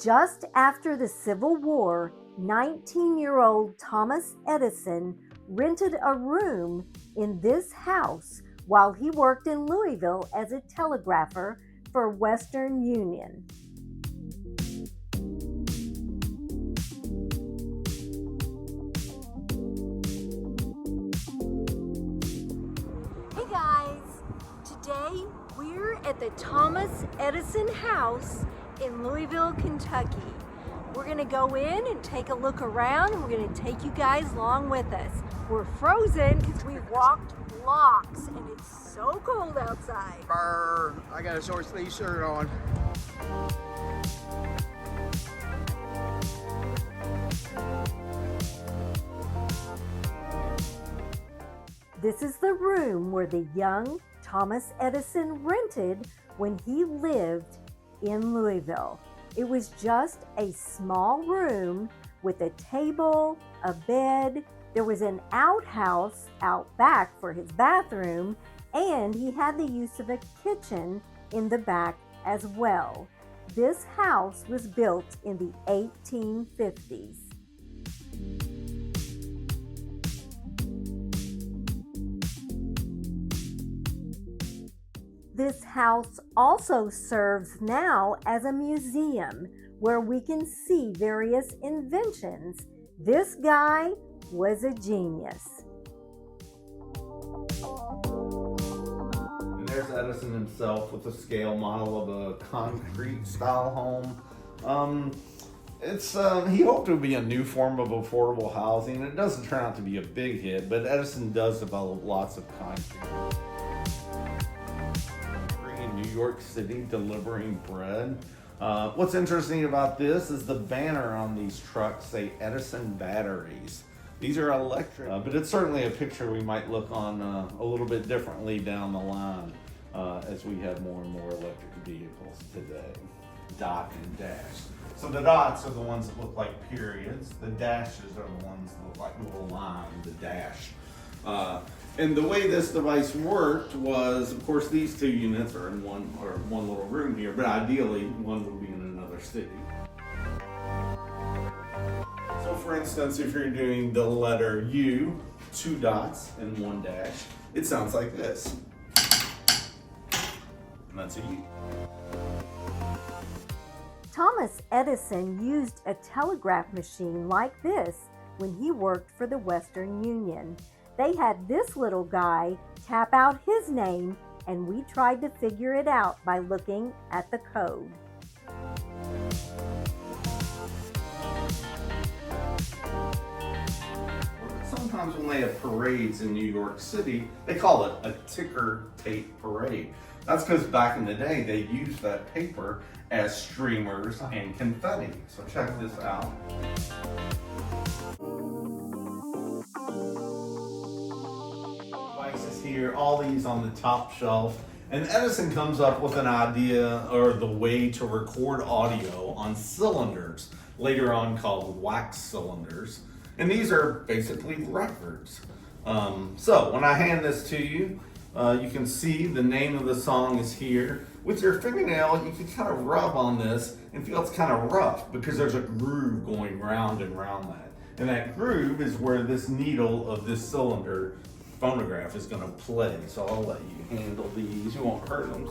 Just after the Civil War, 19-year-old Thomas Edison rented a room in this house while he worked in Louisville as a telegrapher for Western Union. Hey guys, today we're at the Thomas Edison house in Louisville, Kentucky. We're going to go in and take a look around, and we're going to take you guys along with us. We're frozen because we walked blocks and it's so cold outside. Brr, I got a short sleeve shirt on. This is the room where the young Thomas Edison rented when he lived in Louisville. It was just a small room with a table, a bed. There was an outhouse out back for his bathroom, and he had the use of a kitchen in the back as well. This house was built in the 1850s. This house also serves now as a museum where we can see various inventions. This guy was a genius. And there's Edison himself with a scale model of a concrete style home. He hoped it would be a new form of affordable housing. It doesn't turn out to be a big hit, but Edison does develop lots of concrete. New York City delivering bread. What's interesting about this is the banner on these trucks say Edison batteries. These are electric, but it's certainly a picture we might look on a little bit differently down the line as we have more and more electric vehicles today. Dot and dash. So the dots are the ones that look like periods. The dashes are the ones that look like little lines, the dash. And the way this device worked was, of course, these two units are in one little room here, but ideally one would be in another city. So for instance, if you're doing the letter U, 2 dots and 1 dash, it sounds like this. And that's a U. Thomas Edison used a telegraph machine like this when he worked for the Western Union. They had this little guy tap out his name, and we tried to figure it out by looking at the code. Sometimes when they have parades in New York City, they call it a ticker tape parade. That's because back in the day, they used that paper as streamers and confetti. So check this out. Devices here, all these on the top shelf. And Edison comes up with an idea or the way to record audio on cylinders, later on called wax cylinders. And these are basically records. So when I hand this to you, you can see the name of the song is here. With your fingernail, you can kind of rub on this and feel it's kind of rough because there's a groove going round and round that. And that groove is where this needle of this cylinder phonograph is going to play. So I'll let you handle these. You won't hurt them.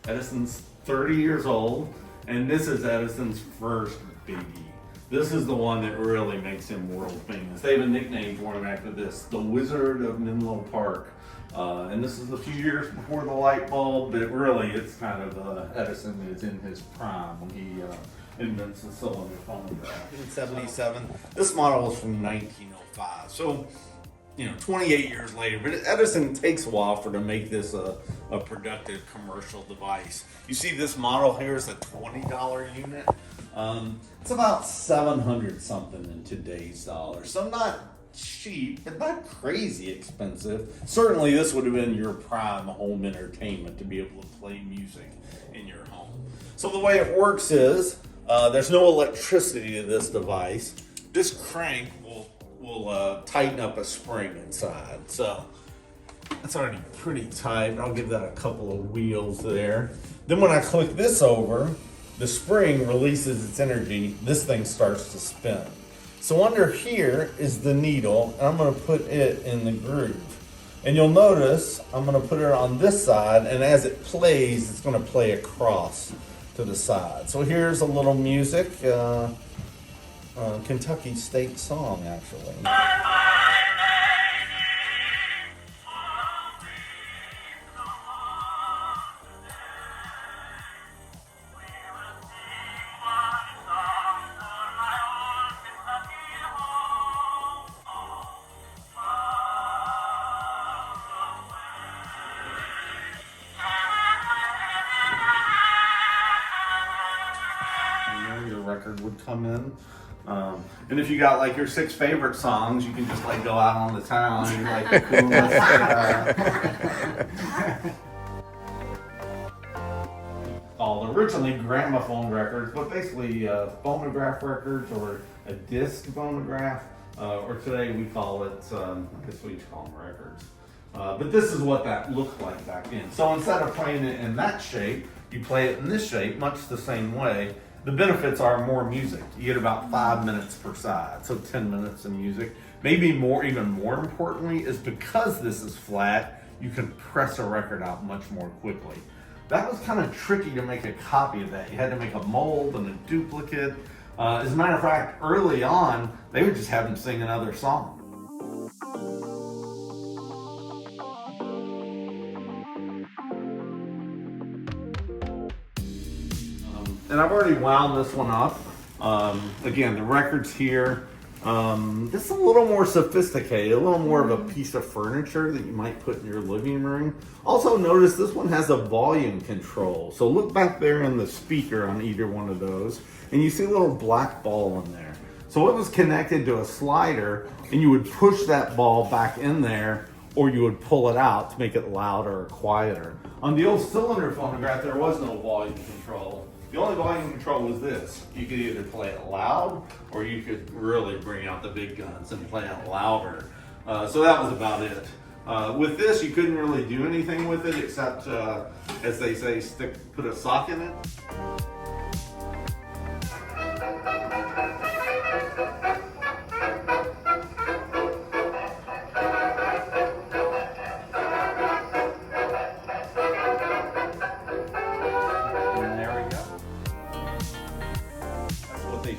Edison's 30 years old, and this is Edison's first biggie. This is the one that really makes him world famous. They have a nickname for him after this, the Wizard of Menlo Park. And this is a few years before the light bulb, but really it's kind of Edison is in his prime when he invents the cylinder phonograph. In 1977, this model was from 1905. So, 28 years later, but Edison takes a while to make this a productive commercial device. You see this model here is a $20 unit. It's about 700 something in today's dollars. So not cheap, but not crazy expensive. Certainly this would have been your prime home entertainment to be able to play music in your home. So the way it works is, there's no electricity to this device. This crank will tighten up a spring inside. So That's already pretty tight. I'll give that a couple of wheels there. Then when I click this over, the spring releases its energy. This thing starts to spin. So under here is the needle, and I'm gonna put it in the groove. And you'll notice I'm gonna put it on this side, and as it plays, it's gonna play across to the side. So here's a little music, Kentucky state song, actually. Your record would come in. And if you got like your 6 favorite songs, you can just like go out on the town and like the coolest. All originally gramophone records, but basically phonograph records or a disc phonograph, or today we call it, I guess we each call them records. But this is what that looked like back then. So instead of playing it in that shape, you play it in this shape, much the same way. The benefits are more music. You get about 5 minutes per side, so 10 minutes of music. Maybe more, even more importantly, is because this is flat, you can press a record out much more quickly. That was kind of tricky to make a copy of that. You had to make a mold and a duplicate. As a matter of fact, early on, they would just have them sing another song. And I've already wound this one up. Again, the record's here. This is a little more sophisticated, a little more of a piece of furniture that you might put in your living room. Also notice this one has a volume control. So look back there in the speaker on either one of those, and you see a little black ball in there. So it was connected to a slider, and you would push that ball back in there, or you would pull it out to make it louder or quieter. On the old cylinder phonograph, there was no volume control. The only volume control was this. You could either play it loud, or you could really bring out the big guns and play it louder. So that was about it. With this, you couldn't really do anything with it except, as they say, put a sock in it.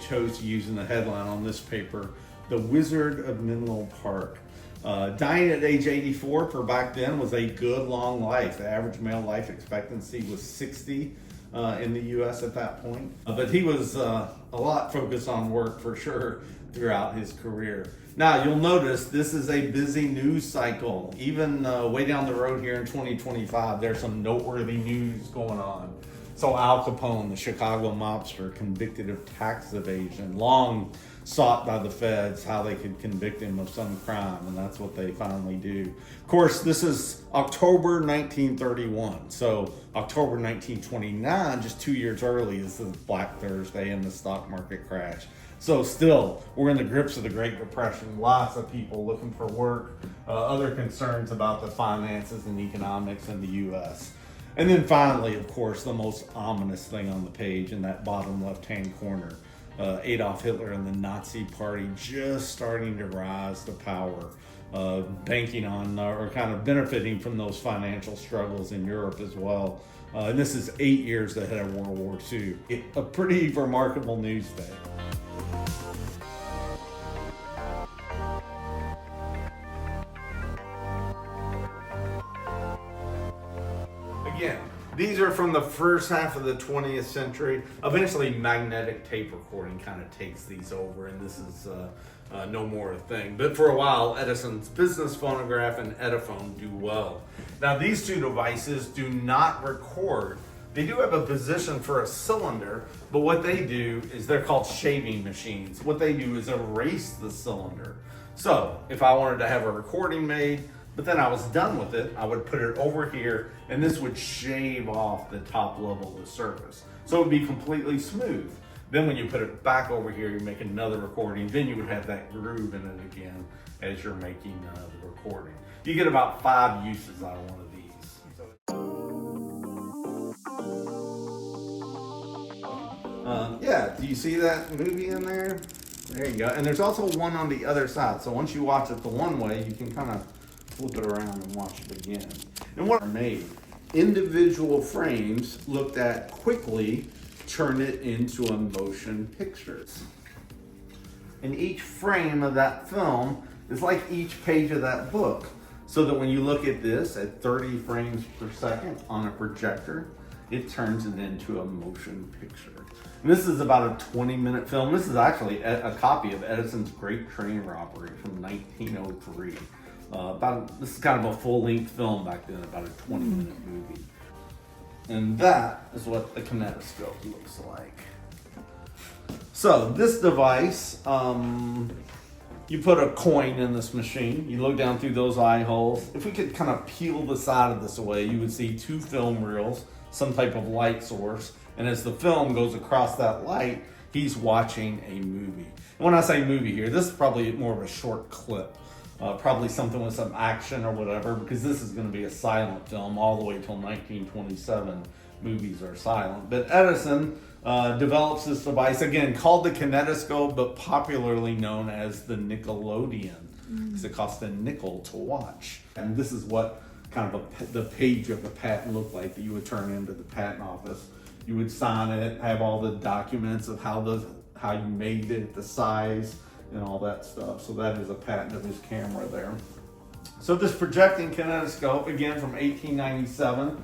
Chose to use in the headline on this paper, The Wizard of Menlo Park. Dying at age 84 for back then was a good long life. The average male life expectancy was 60 in the US at that point. But he was a lot focused on work for sure throughout his career. Now you'll notice this is a busy news cycle. Even way down the road here in 2025, there's some noteworthy news going on. So Al Capone, the Chicago mobster, convicted of tax evasion, long sought by the feds how they could convict him of some crime, and that's what they finally do. Of course, this is October 1931, so October 1929, just 2 years early, is the Black Thursday and the stock market crash. So still, we're in the grips of the Great Depression, lots of people looking for work, other concerns about the finances and economics in the U.S. And then finally, of course, the most ominous thing on the page in that bottom left-hand corner, Adolf Hitler and the Nazi Party just starting to rise to power, banking on or kind of benefiting from those financial struggles in Europe as well. And this is 8 years ahead of World War II. A pretty remarkable news day. Again, these are from the first half of the 20th century. Eventually, magnetic tape recording kind of takes these over, and this is no more a thing. But for a while, Edison's business phonograph and Ediphone do well. Now, these two devices do not record. They do have a position for a cylinder, but what they do is they're called shaving machines. What they do is erase the cylinder. So, if I wanted to have a recording made, but then I was done with it, I would put it over here, and this would shave off the top level of the surface. So it would be completely smooth. Then when you put it back over here, you make another recording, then you would have that groove in it again as you're making the recording. You get about 5 uses out of one of these. Yeah, do you see that movie in there? There you go. And there's also one on the other side. So once you watch it the one way, you can kind of flip it around and watch it again. And what are made? Individual frames looked at quickly turn it into a motion picture. And each frame of that film is like each page of that book. So that when you look at this at 30 frames per second on a projector, it turns it into a motion picture. And this is about a 20-minute film. This is actually a copy of Edison's Great Train Robbery from 1903. This is kind of a full-length film back then, about a 20-minute movie. And that is what the kinetoscope looks like. So this device, you put a coin in this machine, you look down through those eye holes. If we could kind of peel the side of this away, you would see 2 film reels, some type of light source, and as the film goes across that light, he's watching a movie. And when I say movie here, this is probably more of a short clip, probably something with some action or whatever, because this is going to be a silent film all the way till 1927. Movies are silent. But Edison develops this device, again, called the kinetoscope, but popularly known as the Nickelodeon, because it cost a nickel to watch. And this is what kind of the page of the patent looked like that you would turn into the patent office. You would sign it, have all the documents of how you made it, the size, and all that stuff. So that is a patent of his camera there. So this projecting kinetoscope, again from 1897,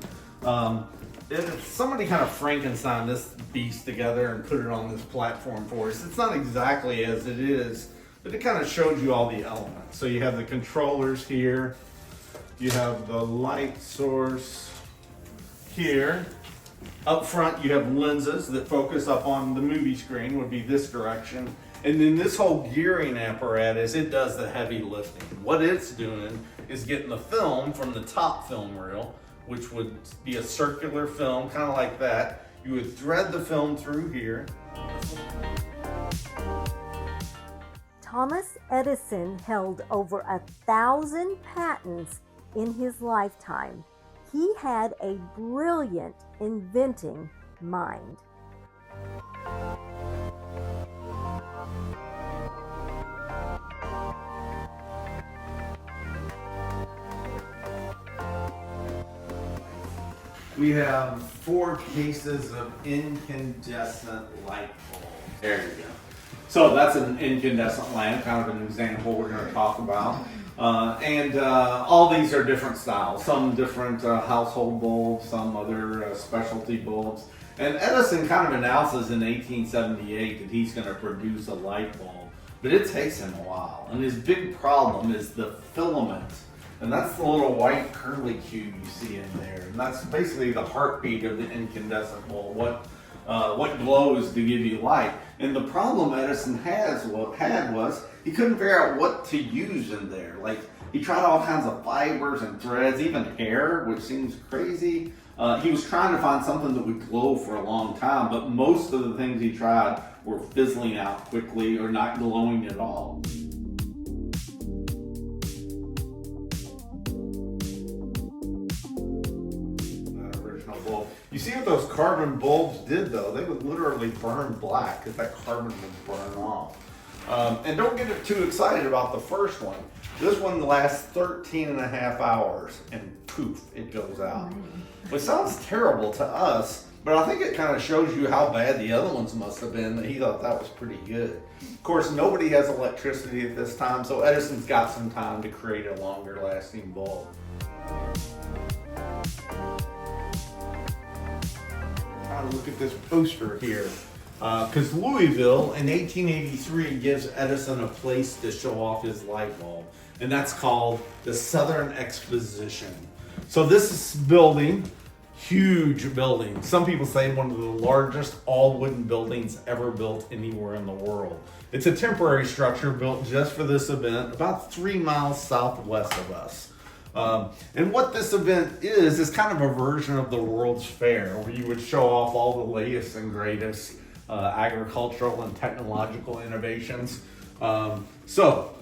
somebody kind of Frankenstein this beast together and put it on this platform for us. It's not exactly as it is, but it kind of shows you all the elements. So you have the controllers here, you have the light source here. Up front, you have lenses that focus up on the movie screen, would be this direction. And then this whole gearing apparatus, it does the heavy lifting. What it's doing is getting the film from the top film reel, which would be a circular film, kind of like that. You would thread the film through here. Thomas Edison held over 1,000 patents in his lifetime. He had a brilliant inventing mind. We have 4 cases of incandescent light bulbs. There you go. So that's an incandescent lamp, kind of an example we're going to talk about. All these are different styles. Some different household bulbs, some other specialty bulbs. And Edison kind of announces in 1878 that he's going to produce a light bulb. But it takes him a while. And his big problem is the filament. And that's the little white curly cube you see in there. And that's basically the heartbeat of the incandescent bulb. What glows to give you light. And the problem Edison had was he couldn't figure out what to use in there. Like, he tried all kinds of fibers and threads, even hair, which seems crazy. He was trying to find something that would glow for a long time, but most of the things he tried were fizzling out quickly or not glowing at all. You see what those carbon bulbs did though? They would literally burn black because that carbon would burn off. And don't get too excited about the first one. This one lasts 13 and a half hours and poof, it goes out. Which sounds terrible to us, but I think it kind of shows you how bad the other ones must have been that he thought that was pretty good. Of course, nobody has electricity at this time, so Edison's got some time to create a longer lasting bulb. Look at this poster here, because Louisville in 1883 gives Edison a place to show off his light bulb, and that's called the Southern Exposition. So this is building, huge building. Some people say one of the largest all wooden buildings ever built anywhere in the world. It's a temporary structure built just for this event, about 3 miles southwest of us. And what this event is kind of a version of the World's Fair, where you would show off all the latest and greatest agricultural and technological innovations. So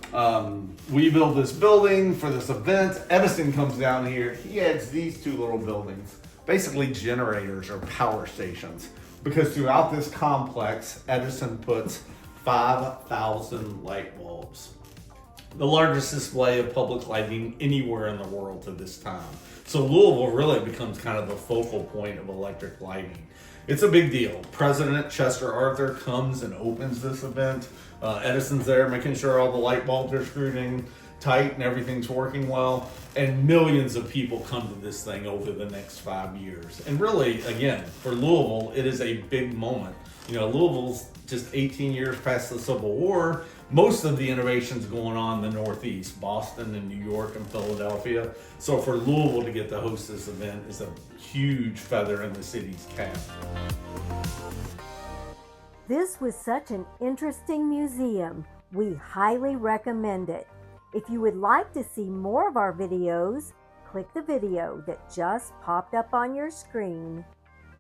We build this building for this event. Edison comes down here. He adds these two little buildings, basically generators or power stations, because throughout this complex, Edison puts 5,000 light bulbs. The largest display of public lighting anywhere in the world to this time. So Louisville really becomes kind of the focal point of electric lighting. It's a big deal. President Chester Arthur comes and opens this event. Edison's there making sure all the light bulbs are screwed in tight and everything's working well. And millions of people come to this thing over the next 5 years. And really, again, for Louisville, it is a big moment. You know, Louisville's just 18 years past the Civil War. Most of the innovations going on in the Northeast, Boston and New York and Philadelphia. So for Louisville to get to host this event is a huge feather in the city's cap. This was such an interesting museum. We highly recommend it. If you would like to see more of our videos, click the video that just popped up on your screen.